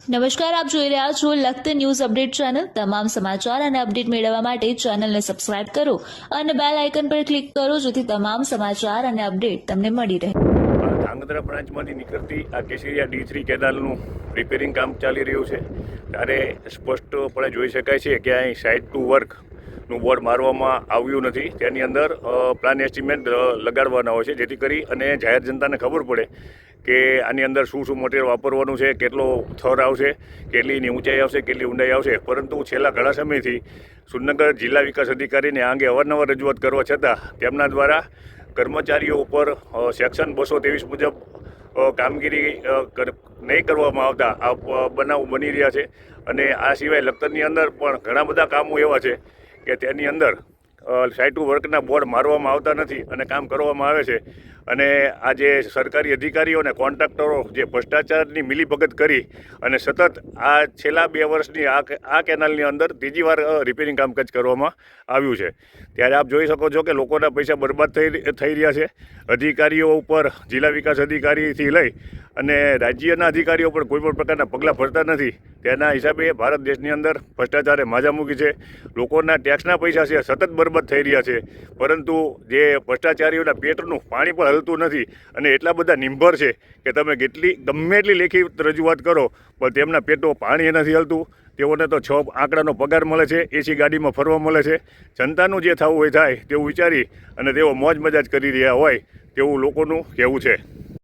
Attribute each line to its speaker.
Speaker 1: નમસ્કાર, આપ જોઈ રહ્યા છો લખત ન્યૂઝ અપડેટ ચેનલ। તમામ સમાચાર અને અપડેટ મેળવવા માટે ચેનલને સબસ્ક્રાઇબ કરો અને બેલ આઇકન પર ક્લિક કરો જેથી તમામ સમાચાર અને અપડેટ તમને મળી રહે।
Speaker 2: ધાંગધ્રા બ્રાન્ચમાંથી નીકળતી આ કેસરિયા D3 કેનાલનું રિપેરિંગ કામ ચાલી રહ્યું છે ત્યારે સ્પષ્ટપણે જોઈ શકાય છે કે અહીં સાઇટ ટુ વર્કનું બોર્ડ મારવામાં આવ્યું નથી। તેની અંદર પ્લાન એસ્ટિમેટ લગાડવાના હોય છે જેથી કરી અને જાહેર જનતાને ખબર પડે કે આની અંદર શું શું મટીરિયલ વાપરવાનું છે, કેટલો થર આવશે, કેટલીની ઊંચાઈ આવશે, કેટલી ઊંડાઈ આવશે। પરંતુ છેલ્લા ઘણા સમયથી સુરનગર જિલ્લા વિકાસ અધિકારીને આ અંગે અવારનવાર રજૂઆત કરવા છતાં તેમના દ્વારા કર્મચારીઓ ઉપર સેક્શન 223 મુજબ કામગીરી નહીં કરવામાં આવતા આ બનાવ બની રહ્યા છે। અને આ સિવાય લખતરની અંદર પણ ઘણા બધા કામો એવા છે કે તેની અંદર સાઇટ ટુ વર્કના બોર્ડ મારવામાં આવતા નથી અને કામ કરવામાં આવે છે। અને આ જે સરકારી અધિકારીઓ અને કોન્ટ્રાક્ટરો જે ભ્રષ્ટાચારની મિલીભગત કરી અને સતત આ છેલ્લા 2 વર્ષની આ કેનાલની અંદર ત્રીજી વાર રિપેરિંગ કામકાજ કરવામાં આવ્યું છે ત્યારે આપ જોઈ શકો છો કે લોકોના પૈસા બરબાદ થઈ રહ્યા છે। અધિકારીઓ ઉપર જિલ્લા વિકાસ અધિકારીથી લઈ અને રાજ્યના અધિકારીઓ પણ કોઈ પણ પ્રકારના પગલાં ભરતા નથી। તેના હિસાબે ભારત દેશની અંદર ભ્રષ્ટાચારે માજા મૂકી છે। લોકોના ટેક્સના પૈસા છે સતત બરબાદ થઈ રહ્યા છે, પરંતુ જે ભ્રષ્ટાચારીઓના પેટનું પાણી પણ હલતું નથી અને એટલા બધા નિંભર છે કે તમે ગમે એટલી લેખિત રજૂઆત કરો પણ તેમના પેટો પાણી નથી હલતું। તેઓને તો 6 આંકડાનો પગાર મળે છે, એસી ગાડીમાં ફરવા મળે છે। જનતાનું જે થવું હોય થાય તેવું વિચારી અને તેઓ મોજ મજાજ કરી રહ્યા હોય તેવું લોકોનું કહેવું છે।